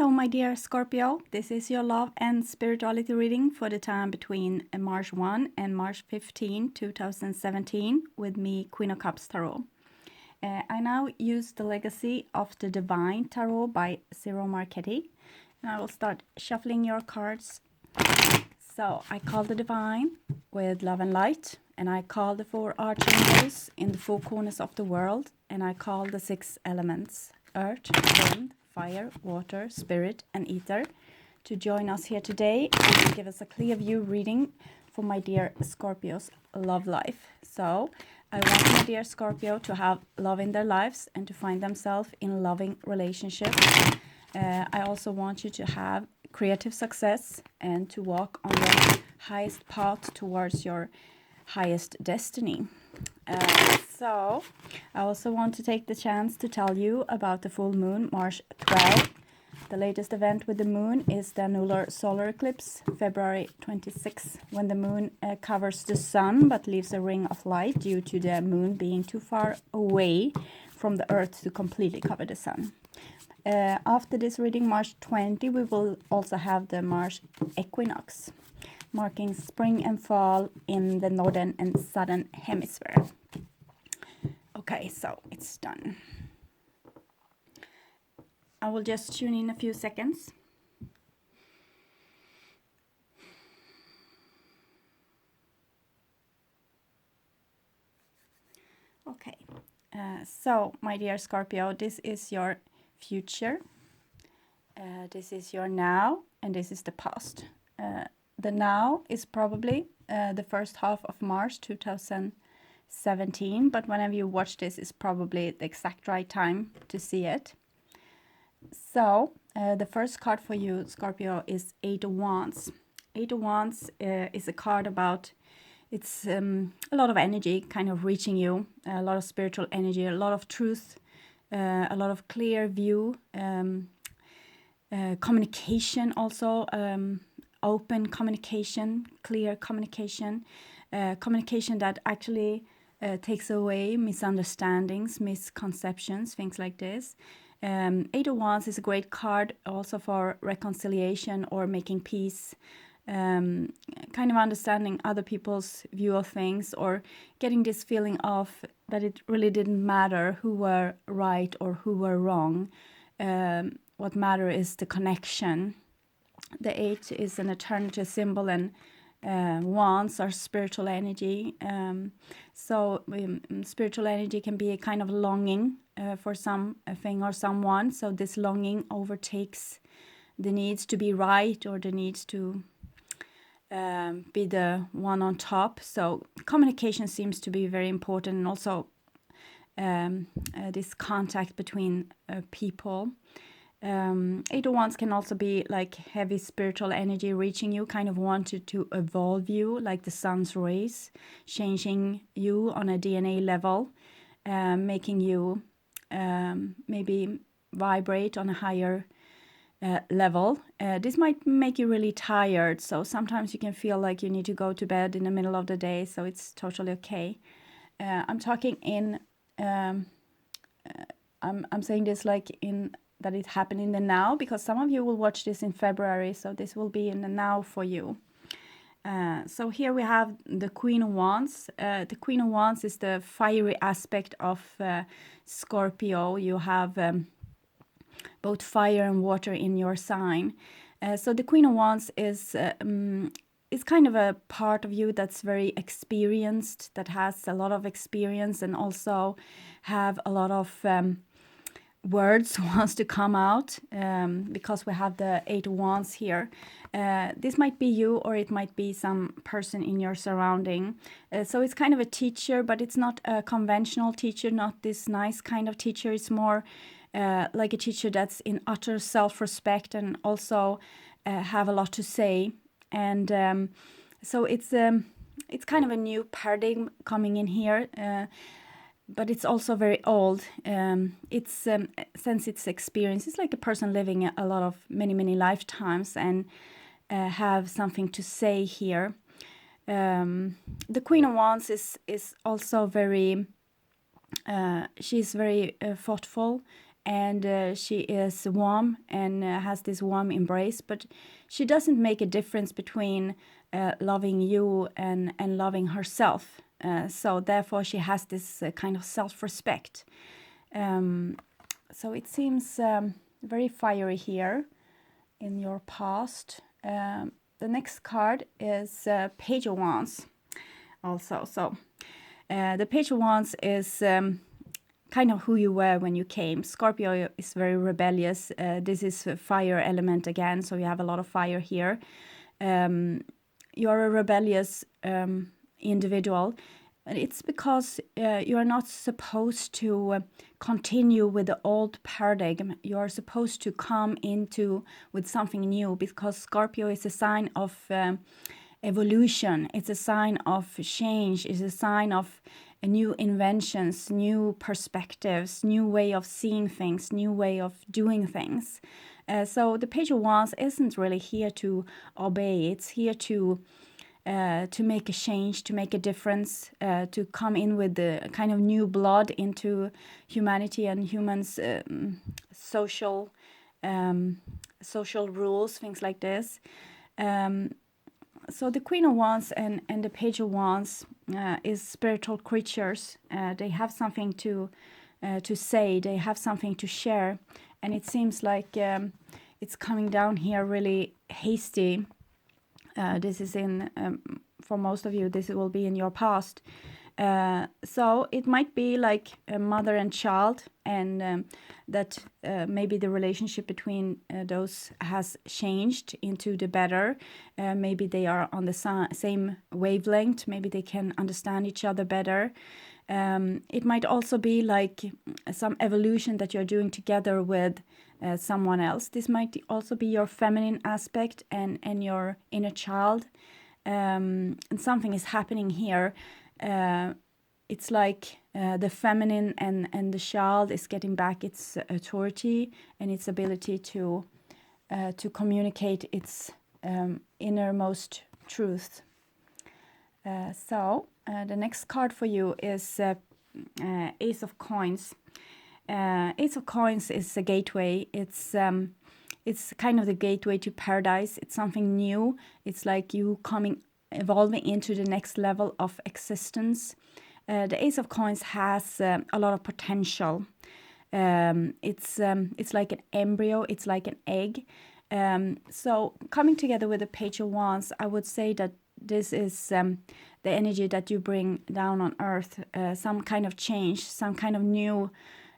Hello, my dear Scorpio. This is your love and spirituality reading for the time between March 1 and March 15, 2017, with me, Queen of Cups Tarot. I now use the Legacy of the Divine Tarot by Ciro Marchetti, and I will start shuffling your cards. So I call the Divine with love and light, and I call the 4 archangels in the 4 corners of the world, and I call the 6 elements: earth, wind, fire, water, spirit, and ether, to join us here today and give us a clear view reading for my dear Scorpio's love life. So I want my dear Scorpio to have love in their lives and to find themselves in loving relationships. I also want you to have creative success and to walk on the highest path towards your highest destiny. So I also want to take the chance to tell you about the full moon, March 12. The latest event with the moon is the annular solar eclipse, February 26, when the moon covers the sun but leaves a ring of light due to the moon being too far away from the earth to completely cover the sun. After this reading, March 20, we will also have the March equinox, marking spring and fall in the northern and southern hemisphere. Okay, so it's done. I will just tune in a few seconds. Okay, so my dear Scorpio, this is your future, this is your now, and this is the past. The now is probably the first half of March 2017, but whenever you watch this is probably the exact right time to see it. So the first card for you, Scorpio, is 8 of Wands. 8 of Wands is a card about, it's a lot of energy kind of reaching you, a lot of spiritual energy, a lot of truth, a lot of clear view, communication also, open communication, clear communication, communication that actually takes away misunderstandings, misconceptions, things like this. 8 of Wands is a great card also for reconciliation or making peace, kind of understanding other people's view of things, or getting this feeling of that it really didn't matter who were right or who were wrong. What matters is the connection. The 8 is an eternity symbol, and wands are spiritual energy. So spiritual energy can be a kind of longing for something or someone. So this longing overtakes the needs to be right or the needs to be the one on top. So communication seems to be very important, and also this contact between people. 8 of Wands can also be like heavy spiritual energy reaching you, kind of wanted to evolve you, like the sun's rays, changing you on a DNA level, making you maybe vibrate on a higher level. This might make you really tired, so sometimes you can feel like you need to go to bed in the middle of the day, so it's totally okay. I'm talking in, I'm saying this like in that it happened in the now, because some of you will watch this in February, so this will be in the now for you. So here we have the Queen of Wands. The Queen of Wands is the fiery aspect of Scorpio. You have both fire and water in your sign. So the Queen of Wands is kind of a part of you that's very experienced, that has a lot of experience, and also have a lot of words wants to come out, because we have the 8 of Wands here. This might be you, or it might be some person in your surrounding. So it's kind of a teacher, but it's not a conventional teacher, not this nice kind of teacher. It's more like a teacher that's in utter self-respect and also have a lot to say. And so it's kind of a new paradigm coming in here. But it's also very old. It's since its experience, it's like a person living a lot of many lifetimes and have something to say here. The Queen of Wands is also very, she's very thoughtful and she is warm and has this warm embrace, but she doesn't make a difference between loving you and loving herself. So therefore she has this kind of self-respect. So it seems very fiery here in your past. The next card is Page of Wands also. So the Page of Wands is kind of who you were when you came. Scorpio is very rebellious. This is a fire element again, so you have a lot of fire here. You're a rebellious individual. And it's because you are not supposed to continue with the old paradigm. You are supposed to come into with something new, because Scorpio is a sign of evolution. It's a sign of change. It's a sign of new inventions, new perspectives, new way of seeing things, new way of doing things. So the Page of Wands isn't really here to obey. It's here to make a change, to make a difference, to come in with the kind of new blood into humanity and humans' social rules, things like this. So the Queen of Wands and the Page of Wands is spiritual creatures. They have something to say. They have something to share, and it seems like it's coming down here really hasty. This is in, for most of you, this will be in your past. So it might be like a mother and child, and that maybe the relationship between those has changed into the better. Maybe they are on the same wavelength. Maybe they can understand each other better. It might also be like some evolution that you're doing together with someone else. This might also be your feminine aspect and your inner child. And something is happening here. It's like the feminine and the child is getting back its authority and its ability to communicate its innermost truth. So the next card for you is Ace of Coins. Ace of Coins is a gateway. It's kind of the gateway to paradise. It's something new. It's like you evolving into the next level of existence. The Ace of Coins has a lot of potential. It's like an embryo. It's like an egg. So coming together with the Page of Wands, I would say that this is the energy that you bring down on earth. Some kind of change, some kind of new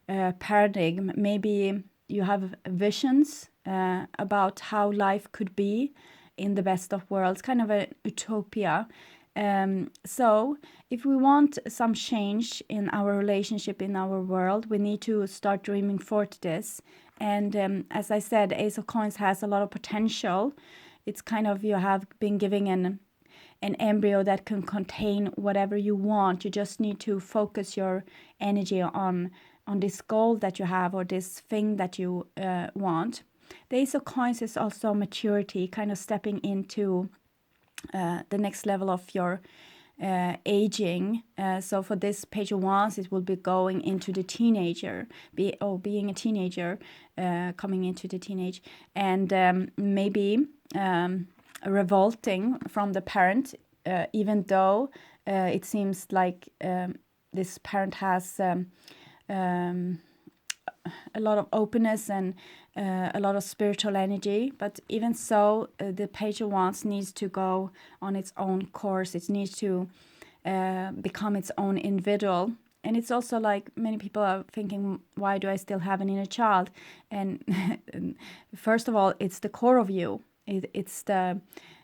paradigm. Maybe you have visions about how life could be in the best of worlds, kind of a utopia. So if we want some change in our relationship, in our world, we need to start dreaming forth this. And as I said, Ace of Coins has a lot of potential. It's kind of, you have been giving an embryo that can contain whatever you want. You just need to focus your energy on this goal that you have, or this thing that you want. The Ace of Coins is also maturity, kind of stepping into the next level of your aging. So for this Page of Wands, it will be going into the teenager, being a teenager, coming into the teenage, and maybe revolting from the parent, even though it seems like this parent has a lot of openness and a lot of spiritual energy. But even so, the Page of Wands needs to go on its own course. It needs to become its own individual. And it's also like many people are thinking, why do I still have an inner child? And first of all, it's the core of you. It's the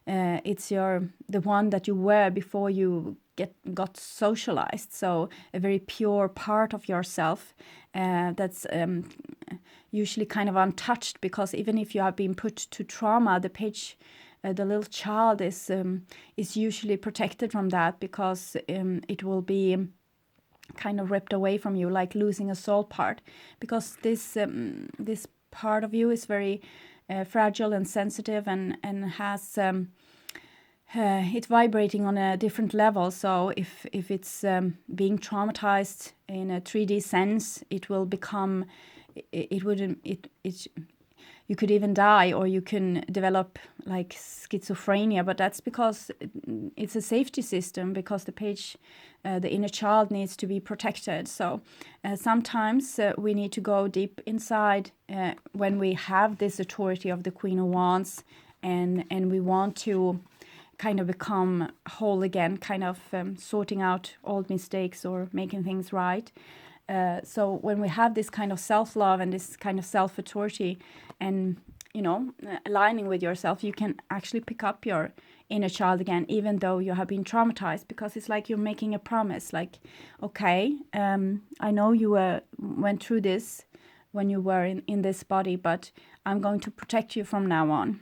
one that you were before you got socialized. So a very pure part of yourself that's usually kind of untouched, because even if you have been put to trauma, the little child is usually protected from that, because it will be kind of ripped away from you, like losing a soul part, because this part of you is very fragile and sensitive, and has it's vibrating on a different level. So if it's being traumatized in a 3D sense, it will become it wouldn't it you could even die, or you can develop like schizophrenia, but that's because it's a safety system, because the inner child needs to be protected. So sometimes we need to go deep inside when we have this authority of the Queen of Wands, and we want to kind of become whole again, kind of sorting out old mistakes or making things right. So when we have this kind of self-love and this kind of self-authority, and aligning with yourself, you can actually pick up your inner child again, even though you have been traumatized, because it's like you're making a promise, like, okay, I know you went through this when you were in this body, but I'm going to protect you from now on.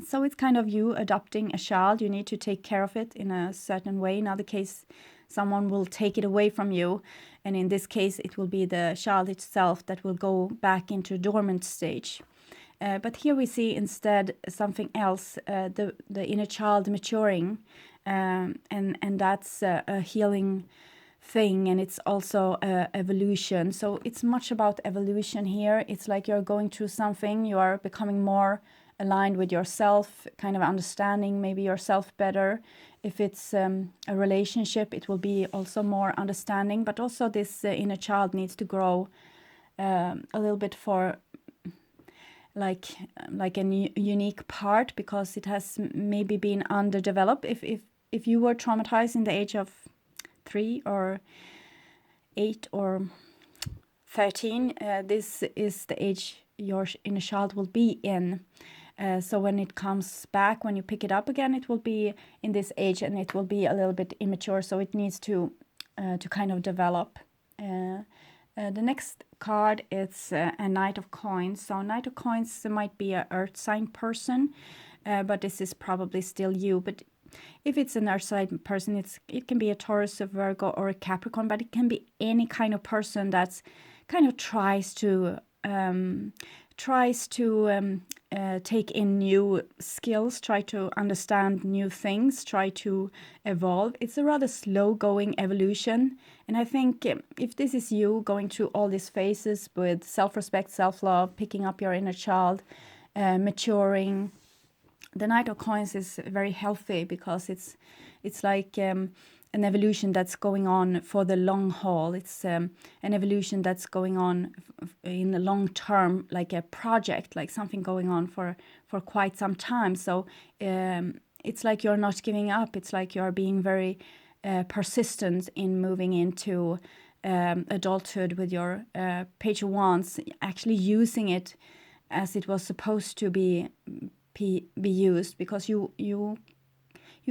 So it's kind of you adopting a child. You need to take care of it in a certain way. In other case, someone will take it away from you, and in this case it will be the child itself that will go back into dormant stage. But here we see instead something else, the inner child maturing, and that's a healing thing, and it's also evolution. So it's much about evolution here. It's like you're going through something, you are becoming more aligned with yourself, kind of understanding maybe yourself better. If it's a relationship, it will be also more understanding, but also this inner child needs to grow a little bit for like a unique part, because it has maybe been underdeveloped. If you were traumatized in the age of 3 or 8 or 13, this is the age your inner child will be in. So when it comes back, when you pick it up again, it will be in this age, and it will be a little bit immature, so it needs to kind of develop. The next card is a Knight of Coins. So Knight of Coins might be an earth sign person, but this is probably still you. But if it's an earth sign person, it can be a Taurus, a Virgo, or a Capricorn, but it can be any kind of person that's kind of tries to take in new skills, try to understand new things, try to evolve. It's a rather slow-going evolution. And I think if this is you going through all these phases with self-respect, self-love, picking up your inner child, maturing, the Knight of Coins is very healthy, because it's like an evolution that's going on for the long haul. It's an evolution that's going on in the long term, like a project, like something going on for quite some time. So it's like you're not giving up. It's like you're being very persistent in moving into adulthood with your Page of Wands, actually using it as it was supposed to be used, because you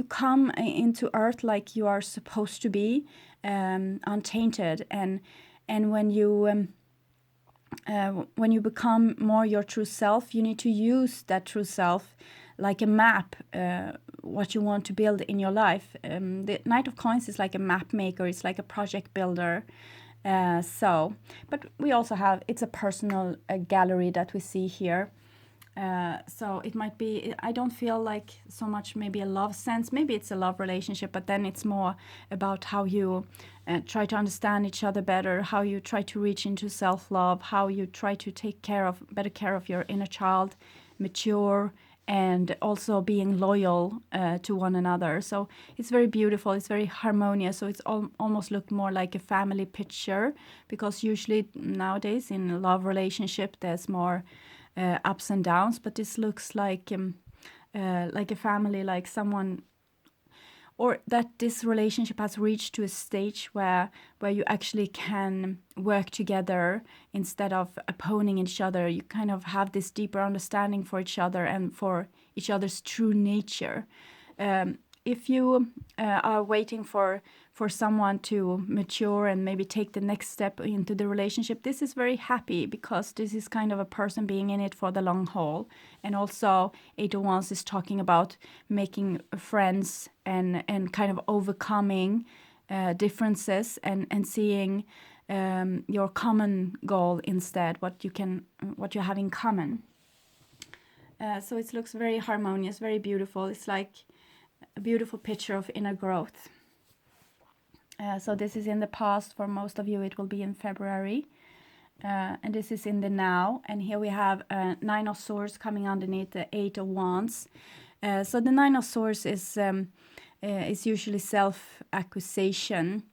come into earth like you are supposed to be, untainted, and when you become more your true self, you need to use that true self like a map, what you want to build in your life. The Knight of Coins is like a map maker, it's like a project builder. But we also have, it's a personal gallery that we see here. So it might be, I don't feel like so much maybe a love sense, maybe it's a love relationship, but then it's more about how you try to understand each other better, how you try to reach into self-love, how you try to take better care of your inner child, mature, and also being loyal to one another. So it's very beautiful, it's very harmonious, so it's almost look more like a family picture, because usually nowadays in a love relationship there's more ups and downs, but this looks like a family, like someone, or that this relationship has reached to a stage where you actually can work together instead of opposing each other. You kind of have this deeper understanding for each other and for each other's true nature. If you are waiting for someone to mature and maybe take the next step into the relationship, this is very happy, because this is kind of a person being in it for the long haul. And also Eight of Wands is talking about making friends and kind of overcoming differences and seeing your common goal instead, what you have in common. So it looks very harmonious, very beautiful. It's like a beautiful picture of inner growth. So this is in the past. For most of you, it will be in February. and this is in the now. And here we have Nine of Swords coming underneath the Eight of Wands. So the Nine of Swords is usually self-accusation.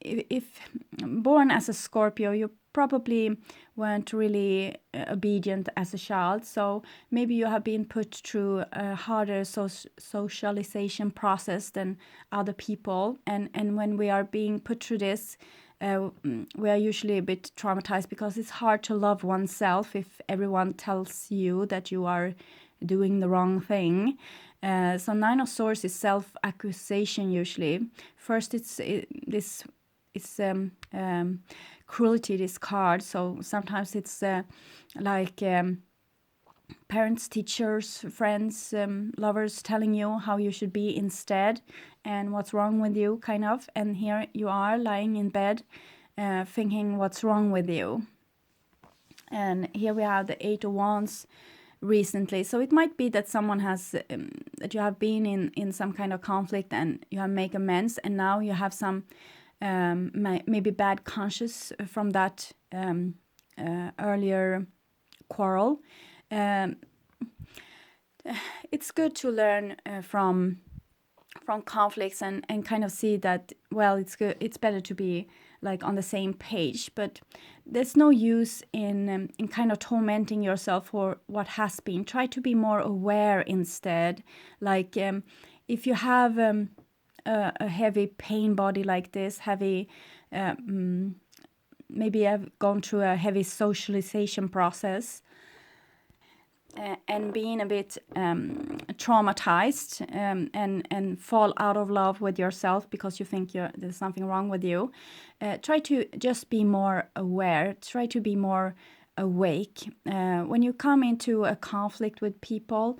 If born as a Scorpio, you probably weren't really obedient as a child, so maybe you have been put through a harder socialization process than other people, and when we are being put through this, we are usually a bit traumatized because it's hard to love oneself if everyone tells you that you are doing the wrong thing. So Nine of Swords is self-accusation usually. First, it's cruelty, this card. So sometimes it's like parents, teachers, friends, lovers telling you how you should be instead and what's wrong with you, kind of. And here you are lying in bed thinking what's wrong with you. And here we have the Eight of Wands recently. So it might be that someone has, that you have been in some kind of conflict and you have made amends, and now you have some maybe bad conscience from that earlier quarrel. It's good to learn from conflicts and kind of see that, well, it's better to be like on the same page, but there's no use in kind of tormenting yourself for what has been. Try to be more aware instead. Like if you have a heavy pain body like this, heavy, maybe I've gone through a heavy socialization process, and being a bit traumatized, and fall out of love with yourself because you think there's something wrong with you. Try to just be more aware. Try to be more awake. When you come into a conflict with people,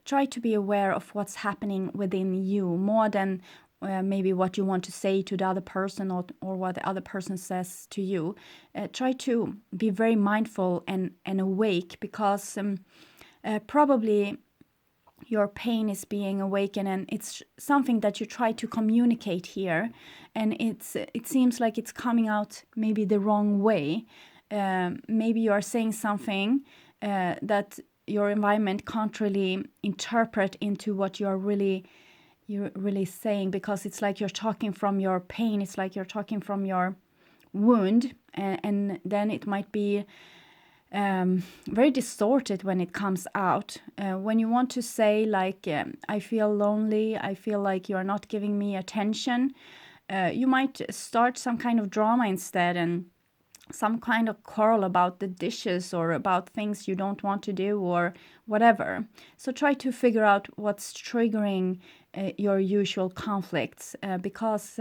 try to be aware of what's happening within you more than maybe what you want to say to the other person or what the other person says to you. Try to be very mindful and awake, because probably your pain is being awakened, and it's something that you try to communicate here, and it seems like it's coming out maybe the wrong way. Maybe you are saying something that your environment can't really interpret into what you're really saying, because it's like you're talking from your pain, it's like you're talking from your wound, and then it might be very distorted when it comes out. When you want to say like, I feel lonely, I feel like you are not giving me attention, you might start some kind of drama instead, and some kind of quarrel about the dishes or about things you don't want to do or whatever. So try to figure out what's triggering your usual conflicts, because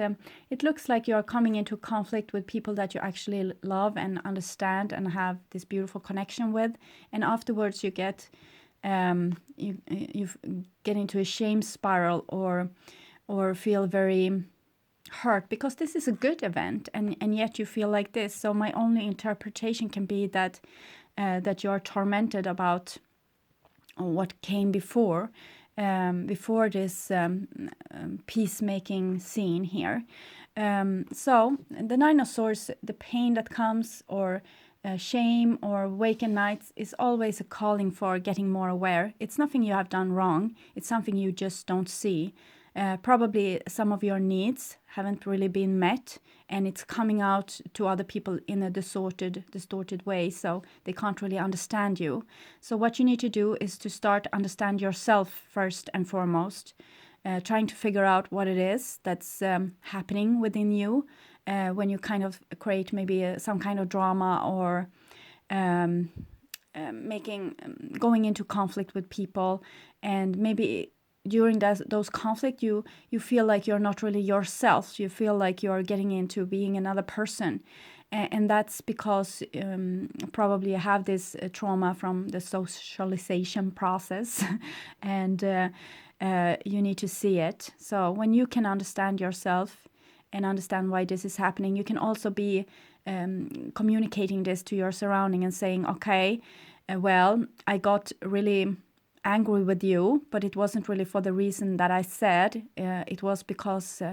it looks like you're coming into conflict with people that you actually love and understand and have this beautiful connection with, and afterwards you get you get into a shame spiral or feel very hurt because this is a good event, and yet you feel like this. So my only interpretation can be that that you are tormented about what came before this peacemaking scene here. So the Nine of Swords, the pain that comes, or shame or awakened nights, is always a calling for getting more aware. It's nothing you have done wrong, it's something you just don't see. Probably some of your needs haven't really been met, and it's coming out to other people in a distorted way, so they can't really understand you. So what you need to do is to start understand yourself first and foremost, trying to figure out what it is that's happening within you when you kind of create maybe some kind of drama, or going into conflict with people, and maybe during those conflict you feel like you're not really yourself. You feel like you're getting into being another person, and that's because probably you have this trauma from the socialization process and you need to see it. So when you can understand yourself and understand why this is happening, you can also be communicating this to your surrounding and saying, okay, well, I got really angry with you, but it wasn't really for the reason that I said. It was because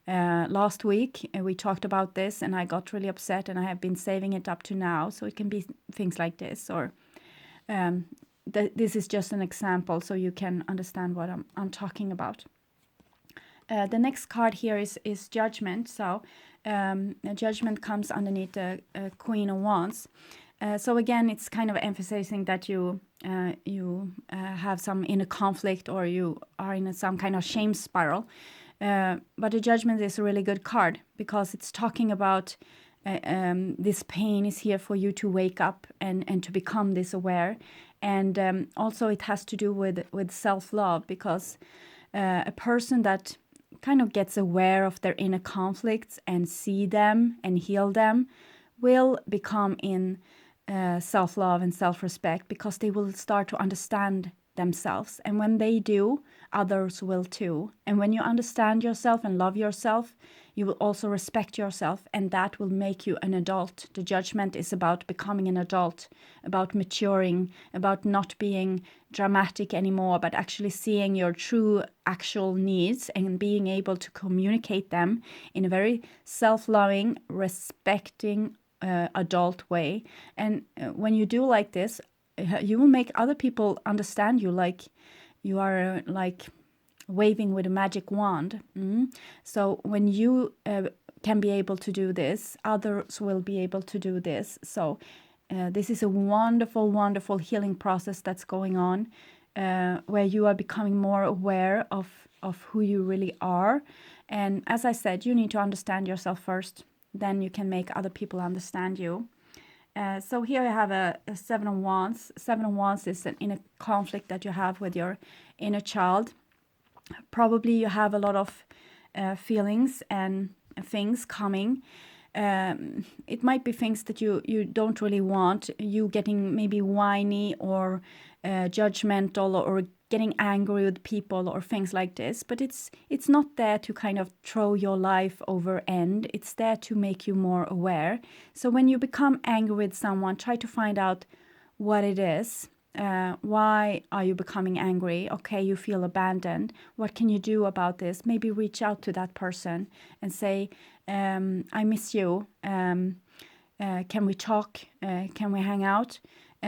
Last week we talked about this, and I got really upset, and I have been saving it up to now. So it can be things like this, or this is just an example, so you can understand what I'm talking about. The next card here is Judgment. So Judgment comes underneath the Queen of Wands. So again, it's kind of emphasizing that you have some inner conflict, or you are in some kind of shame spiral. But the Judgment is a really good card because it's talking about this pain is here for you to wake up and to become this aware. And also it has to do with self-love, because a person that kind of gets aware of their inner conflicts and see them and heal them will become in self-love and self-respect, because they will start to understand themselves. And when they do, others will too. And when you understand yourself and love yourself, you will also respect yourself, and that will make you an adult. The Judgment is about becoming an adult, about maturing, about not being dramatic anymore, but actually seeing your true actual needs and being able to communicate them in a very self-loving, respecting, adult way. And when you do like this, you will make other people understand you, like you are like waving with a magic wand. So when you can be able to do this, others will be able to do this. So this is a wonderful, wonderful healing process that's going on, where you are becoming more aware of who you really are. And as I said, you need to understand yourself first, then you can make other people understand you. So here I have a Seven of Wands. Seven of Wands is an inner conflict that you have with your inner child. Probably you have a lot of feelings and things coming. It might be things that you don't really want. You getting maybe whiny or judgmental, or getting angry with people or things like this. But it's not there to kind of throw your life over end. It's there to make you more aware. So when you become angry with someone, try to find out what it is. Why are you becoming angry? Okay, you feel abandoned. What can you do about this? Maybe reach out to that person and say, I miss you. Can we talk? Can we hang out?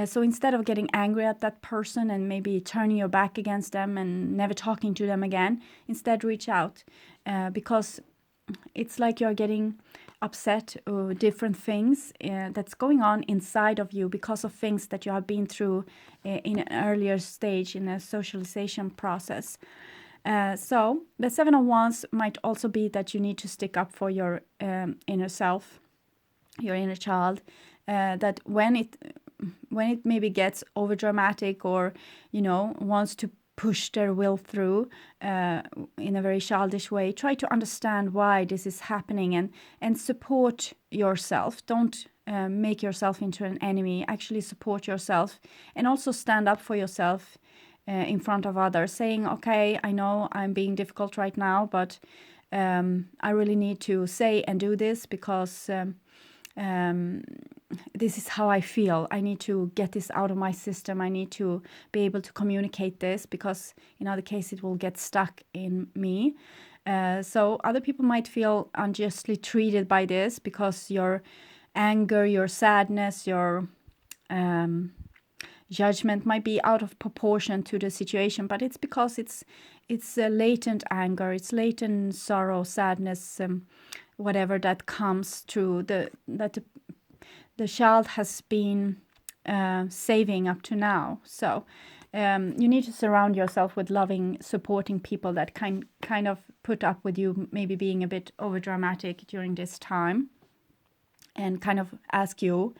So instead of getting angry at that person and maybe turning your back against them and never talking to them again, instead reach out, because it's like you're getting upset or different things that's going on inside of you because of things that you have been through in an earlier stage in a socialization process. So the Seven of Wands might also be that you need to stick up for your inner self, your inner child, that when it maybe gets over dramatic, or wants to push their will through in a very childish way, try to understand why this is happening and support yourself. Don't make yourself into an enemy. Actually support yourself, and also stand up for yourself in front of others, saying, okay, I know I'm being difficult right now, but I really need to say and do this because this is how I feel. I need to get this out of my system. I need to be able to communicate this, because in other case it will get stuck in me. So other people might feel unjustly treated by this, because your anger, your sadness, your judgment might be out of proportion to the situation, but it's because it's a latent anger, it's latent sorrow, sadness, whatever that comes through that the child has been saving up to now. So you need to surround yourself with loving, supporting people that kind of put up with you maybe being a bit over dramatic during this time, and kind of ask you,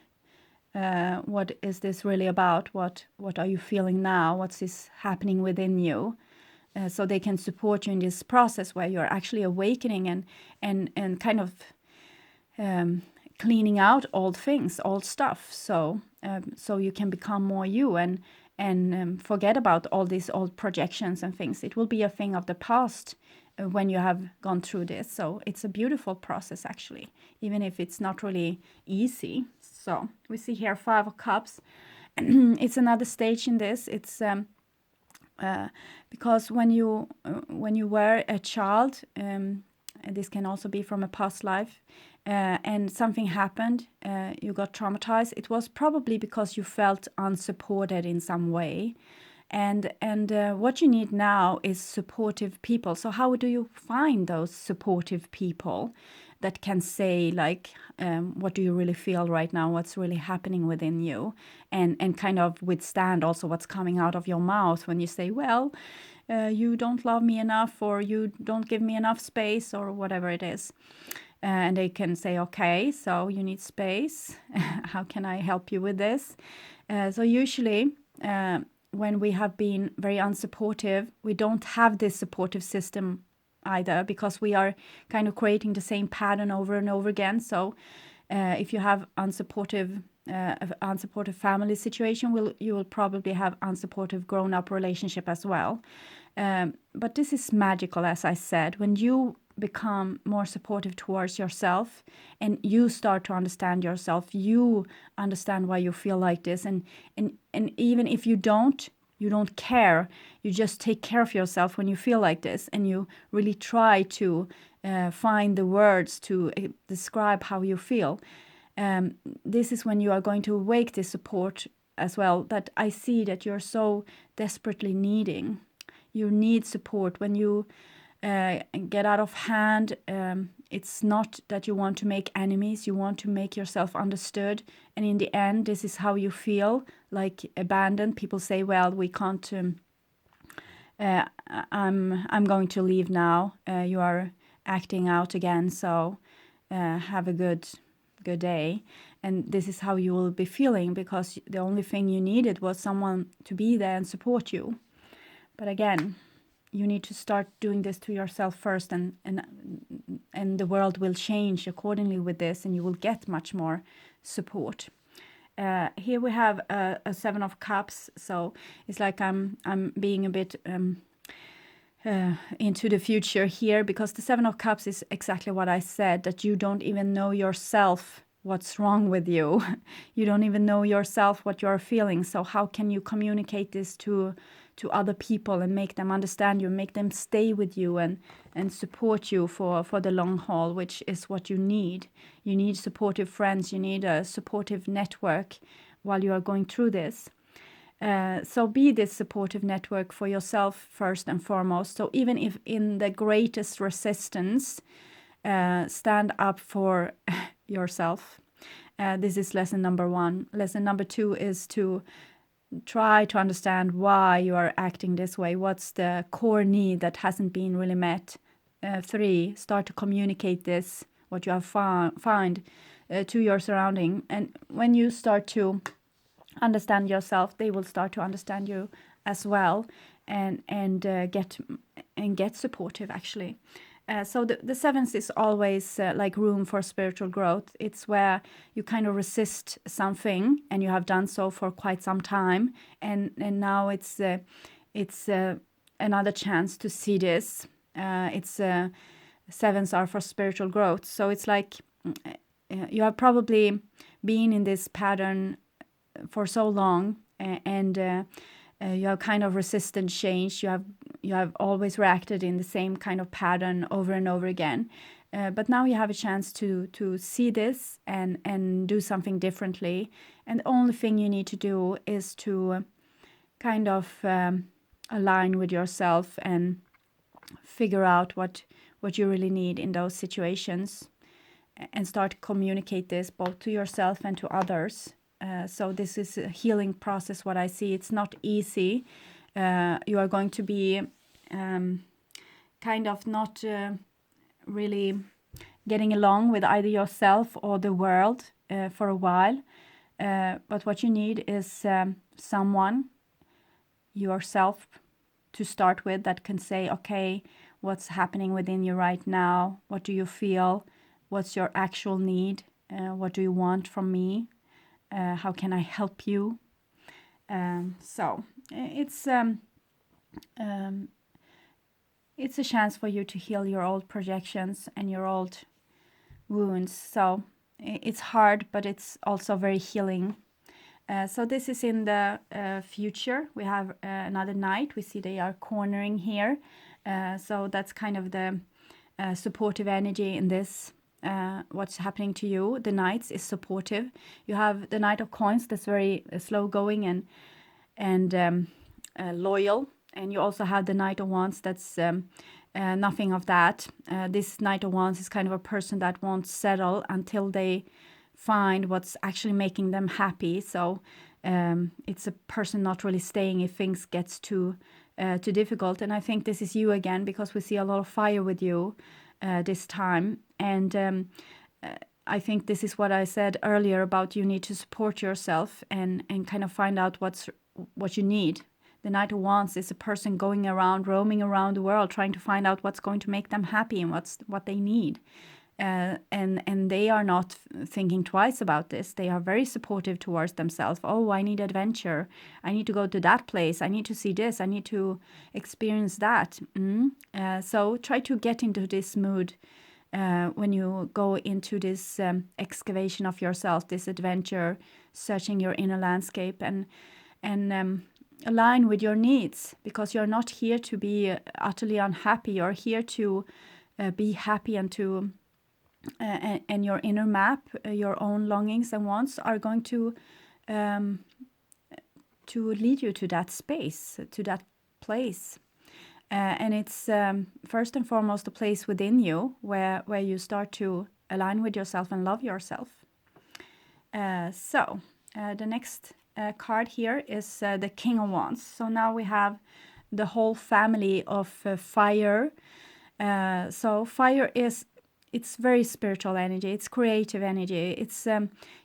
what is this really about? What are you feeling now? What's this happening within you? So they can support you in this process where you're actually awakening and kind of cleaning out old things, old stuff. So you can become more you and forget about all these old projections and things. It will be a thing of the past when you have gone through this. So it's a beautiful process, actually, even if it's not really easy. So we see here 5 of Cups. It's another stage in this. It's because when you were a child, This can also be from a past life. And something happened, you got traumatized. It was probably because you felt unsupported in some way. And what you need now is supportive people. So how do you find those supportive people that can say, like, what do you really feel right now? What's really happening within you? And kind of withstand also what's coming out of your mouth when you say, well, you don't love me enough, or you don't give me enough space, or whatever it is. And they can say, okay, so you need space. How can I help you with this? So usually, when we have been very unsupportive, we don't have this supportive system either, because we are kind of creating the same pattern over and over again. So if you have unsupportive family situation, you will probably have unsupportive grown-up relationship as well. But this is magical, as I said. When you become more supportive towards yourself and you start to understand yourself, you understand why you feel like this, and even if you don't care, you just take care of yourself when you feel like this, and you really try to find the words to describe how you feel. This is when you are going to awake this support as well, that I see that you're so desperately needing. You need support when you get out of hand. It's not that you want to make enemies, you want to make yourself understood. And in the end, this is how you feel, like abandoned. People say, well, we can't, I'm going to leave now. You are acting out again, so have a good day. And this is how you will be feeling, because the only thing you needed was someone to be there and support you. But again, you need to start doing this to yourself first, and the world will change accordingly with this, and you will get much more support. Here we have a 7 of Cups, so it's like I'm being a bit into the future here, because the 7 of Cups is exactly what I said, that you don't even know yourself what's wrong with you. You don't even know yourself what you're feeling. So how can you communicate this to other people and make them understand you, make them stay with you and support you for the long haul, which is what you need. You need supportive friends. You need a supportive network while you are going through this. So be this supportive network for yourself first and foremost. So even if in the greatest resistance, stand up for yourself. This is lesson number 1. Lesson number 2 is to try to understand why you are acting this way. What's the core need that hasn't been really met? 3, start to communicate this, what you have find to your surrounding. And when you start to understand yourself, they will start to understand you as well, and get supportive, actually. So the 7th is always like room for spiritual growth. It's where you kind of resist something, and you have done so for quite some time, and now it's another chance to see this. It's 7s are for spiritual growth. So it's like you have probably been in this pattern for so long, and you have kind of resistant change. You have always reacted in the same kind of pattern over and over again. But now you have a chance to see this and do something differently. And the only thing you need to do is to kind of align with yourself and figure out what you really need in those situations, and start to communicate this both to yourself and to others. So this is a healing process, what I see. It's not easy. You are going to be kind of not really getting along with either yourself or the world for a while. But what you need is someone, yourself, to start with, that can say, okay, what's happening within you right now? What do you feel? What's your actual need? What do you want from me? How can I help you? So it's a chance for you to heal your old projections and your old wounds. So it's hard, but it's also very healing. So this is in the future. We have another knight. We see they are cornering here. So that's kind of the supportive energy in this. What's happening to you? The Knights is supportive. You have the Knight of Coins that's very slow going and loyal, and you also have the Knight of Wands that's nothing of that. This Knight of Wands is kind of a person that won't settle until they find what's actually making them happy. So it's a person not really staying if things gets too difficult. And I think this is you again, because we see a lot of fire with you this time. And I think this is what I said earlier about you need to support yourself and kind of find out what you need. The Knight of Wands is a person going around, roaming around the world, trying to find out what's going to make them happy and what they need. And they are not thinking twice about this. They are very supportive towards themselves. Oh, I need adventure. I need to go to that place. I need to see this. I need to experience that. So try to get into this mood when you go into this excavation of yourself, this adventure, searching your inner landscape, and align with your needs, because you're not here to be utterly unhappy. You're here to be happy and to and your inner map, your own longings and wants are going to lead you to that space, to that place. And it's first and foremost a place within you where you start to align with yourself and love yourself. So the next card here is the King of Wands. So now we have the whole family of fire. So fire it's very spiritual energy. It's creative energy. It's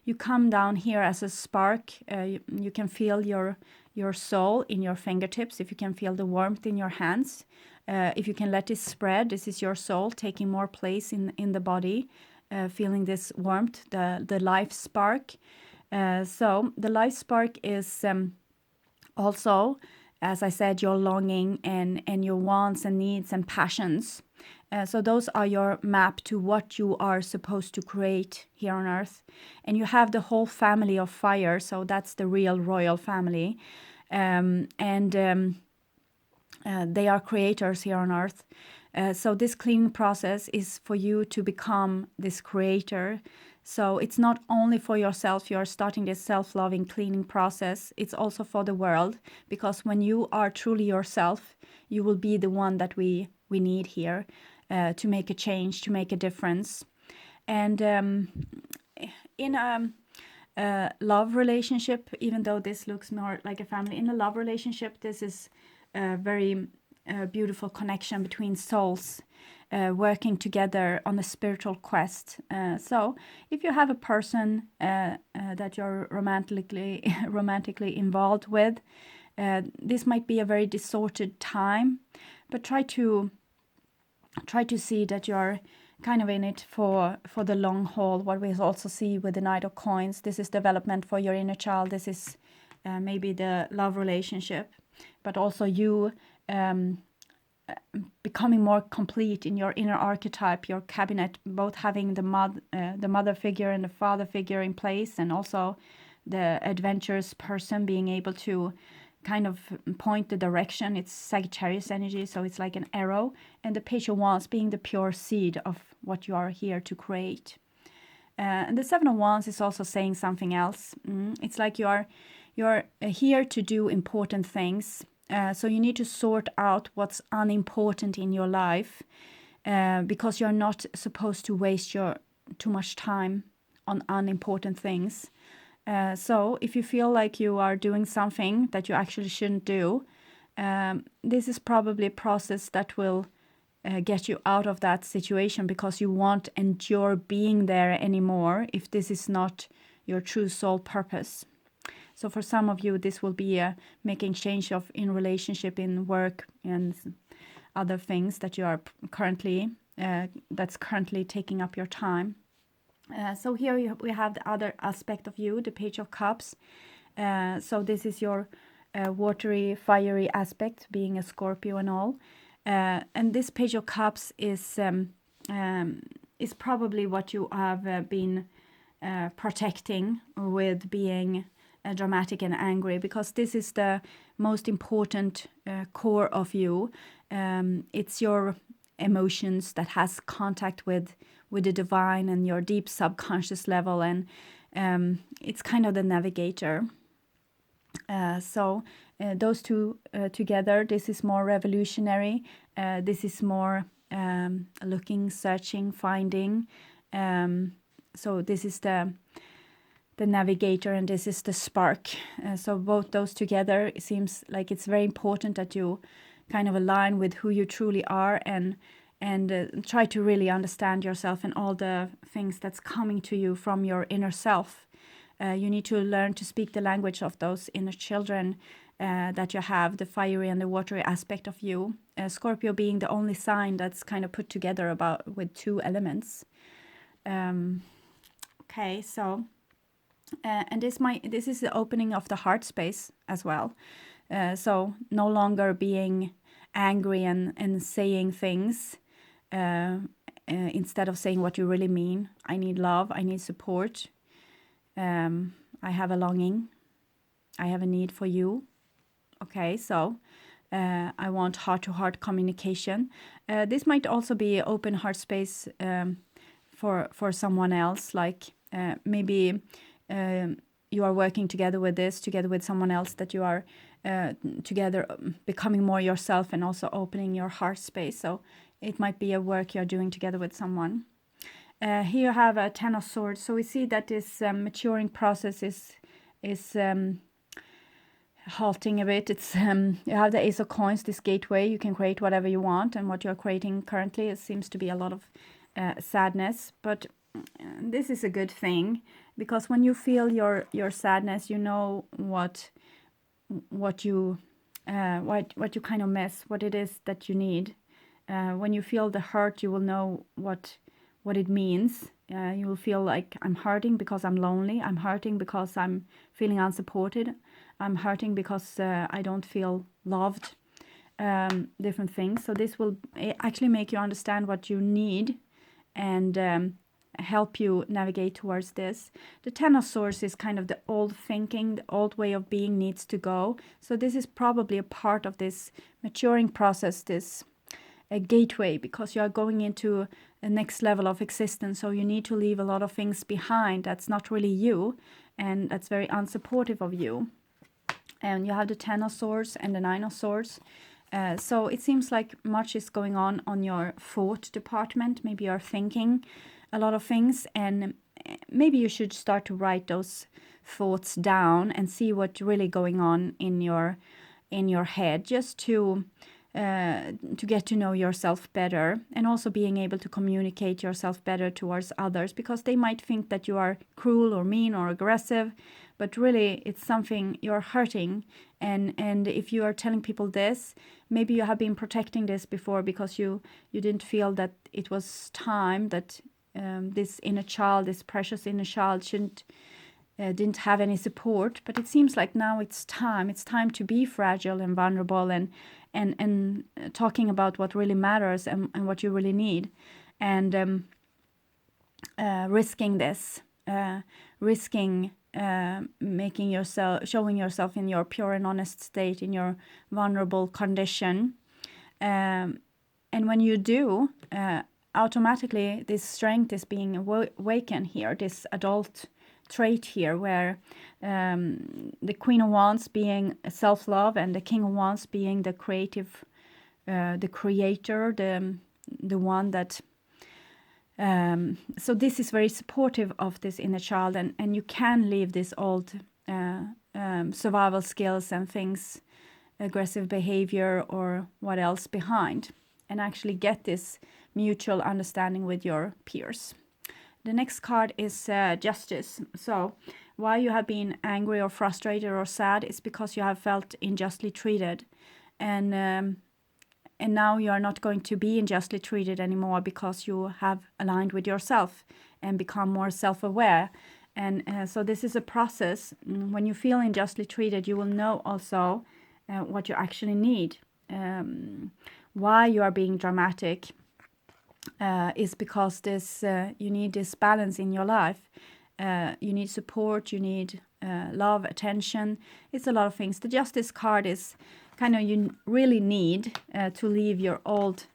you come down here as a spark. You can feel your soul in your fingertips. If you can feel the warmth in your hands, if you can let it spread, this is your soul taking more place in the body, feeling this warmth, the life spark. So the life spark is also, as I said, your longing and your wants and needs and passions. So those are your map to what you are supposed to create here on Earth. And you have the whole family of fire, so that's the real royal family. They are creators here on Earth. So this cleaning process is for you to become this creator. So it's not only for yourself, you're starting this self-loving cleaning process. It's also for the world, because when you are truly yourself, you will be the one that we need here to make a change, to make a difference. And in a love relationship, even though this looks more like a family, in a love relationship, this is a very beautiful connection between souls working together on a spiritual quest. So if you have a person that you're romantically involved with, this might be a very distorted time, but try to see that you're kind of in it for the long haul. What we also see with the Knight of Coins, this is development for your inner child. This is maybe the love relationship, but also you becoming more complete in your inner archetype, your cabinet, both having the mother figure and the father figure in place, and also the adventurous person being able to kind of point the direction. It's Sagittarius energy, so it's like an arrow, and the Page of Wands being the pure seed of what you are here to create. And the Seven of Wands is also saying something else. It's like you're here to do important things. So you need to sort out what's unimportant in your life, because you're not supposed to waste too much time on unimportant things. So if you feel like you are doing something that you actually shouldn't do, this is probably a process that will get you out of that situation, because you won't endure being there anymore if this is not your true soul purpose. So for some of you, this will be making change in relationship, in work, and other things that you are currently taking up your time. So here we have the other aspect of you, the Page of Cups. So this is your watery, fiery aspect, being a Scorpio and all. And this Page of Cups is probably what you have been protecting with being dramatic and angry, because this is the most important core of you. It's your emotions, that has contact with the divine and your deep subconscious level. And it's kind of the navigator. So those two together, this is more revolutionary. This is more looking, searching, finding. So this is the navigator, and this is the spark. So both those together, it seems like it's very important that you kind of align with who you truly are, and try to really understand yourself and all the things that's coming to you from your inner self. You need to learn to speak the language of those inner children that you have, the fiery and the watery aspect of you. Scorpio being the only sign that's kind of put together with two elements. Okay, so and this is the opening of the heart space as well. So no longer being angry and saying things instead of saying what you really mean. I need love. I need support. I have a longing. I have a need for you. Okay, so I want heart-to-heart communication. This might also be open heart space for someone else. Like maybe you are working together with someone else, that you are together becoming more yourself and also opening your heart space. So it might be a work you're doing together with someone. Here you have a Ten of Swords. So we see that this maturing process is halting a bit. It's you have the Ace of Coins, this gateway. You can create whatever you want, and what you're creating currently, it seems to be a lot of sadness. But this is a good thing, because when you feel your sadness, you know what you kind of miss, what it is that you need. When you feel the hurt, you will know what it means. You will feel like, I'm hurting because I'm lonely. I'm hurting because I'm feeling unsupported. I'm hurting because I don't feel loved. Different things. So this will actually make you understand what you need, and help you navigate towards this. The Ten of Swords is kind of the old thinking, the old way of being needs to go. So this is probably a part of this maturing process, this a gateway, because you are going into a next level of existence. So you need to leave a lot of things behind that's not really you, and that's very unsupportive of you. And you have the Ten of Swords and the Nine of Swords. So it seems like much is going on your thought department. Maybe you're thinking a lot of things, and maybe you should start to write those thoughts down and see what's really going on in your head, just to get to know yourself better, and also being able to communicate yourself better towards others, because they might think that you are cruel or mean or aggressive, but really it's something you're hurting. And if you are telling people this, maybe you have been protecting this before, because you didn't feel that it was time, that this inner child, this precious inner child, didn't have any support. But it seems like now it's time to be fragile and vulnerable, and talking about what really matters, and what you really need, and risking this, making yourself, showing yourself in your pure and honest state, in your vulnerable condition. And when you do, automatically this strength is being awakened here, this adult trait here, where the Queen of Wands being self-love, and the King of Wands being the creative, the creator, the one that so this is very supportive of this inner child, and you can leave this old survival skills and things, aggressive behavior or what else behind, and actually get this mutual understanding with your peers. The next card is Justice. So why you have been angry or frustrated or sad is because you have felt unjustly treated, and now you are not going to be unjustly treated anymore, because you have aligned with yourself and become more self-aware. And so this is a process. When you feel unjustly treated, you will know also what you actually need. Why you are being dramatic is because you need this balance in your life. You need support, you need love, attention. It's a lot of things. The Justice card is kind of, you really need to leave your old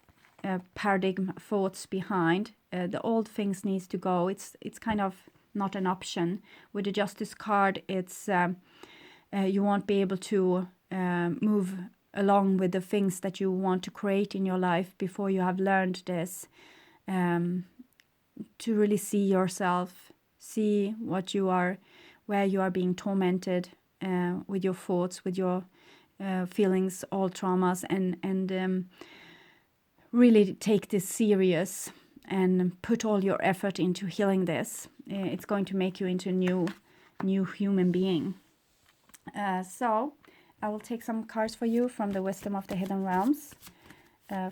paradigm thoughts behind. The old things needs to go. It's kind of not an option. With the Justice card, it's you won't be able to move along with the things that you want to create in your life before you have learned this, to really see yourself, see what you are, where you are being tormented with your thoughts, with your feelings, all traumas, and really take this serious and put all your effort into healing this. It's going to make you into a new human being. So I will take some cards for you from the Wisdom of the Hidden Realms.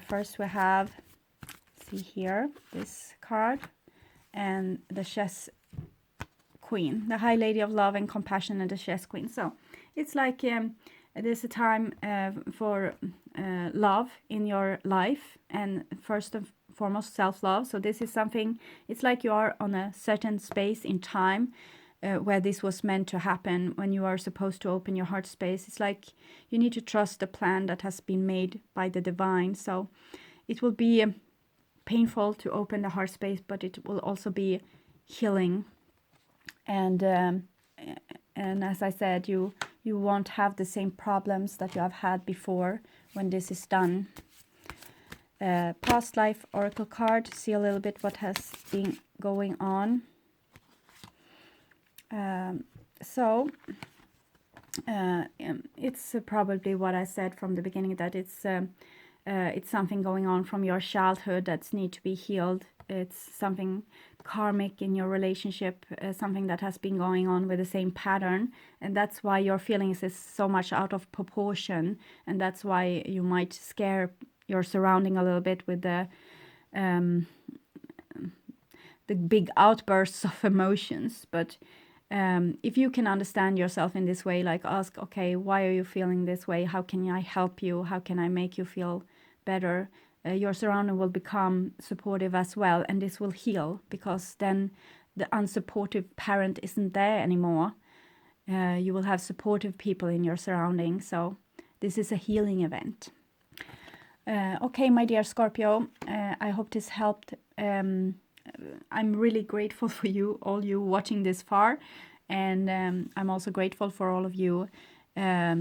First we have, see here, this card, and the Chess Queen, the High Lady of Love and Compassion, and the Chess Queen. So it's like there's a time for love in your life, and first and foremost self-love. So this is something, it's like you are on a certain space in time where this was meant to happen, when you are supposed to open your heart space. It's like you need to trust the plan that has been made by the divine. So it will be painful to open the heart space, but it will also be healing. And as I said, you won't have the same problems that you have had before when this is done. Past life oracle card, see a little bit what has been going on. It's probably what I said from the beginning, that it's something going on from your childhood that needs to be healed. It's something karmic in your relationship, something that has been going on with the same pattern, and that's why your feelings is so much out of proportion, and that's why you might scare your surrounding a little bit with the big outbursts of emotions. But if you can understand yourself in this way, like ask, okay, why are you feeling this way? How can I help you? How can I make you feel better? Your surrounding will become supportive as well, and this will heal, because then the unsupportive parent isn't there anymore. You will have supportive people in your surrounding. So this is a healing event. Okay, my dear Scorpio, I hope this helped. I'm really grateful for you, all you watching this far, and I'm also grateful for all of you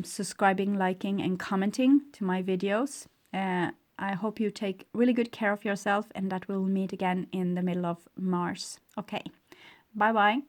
subscribing, liking, and commenting to my videos. I hope you take really good care of yourself, and that we'll meet again in the middle of Mars. Okay, bye-bye.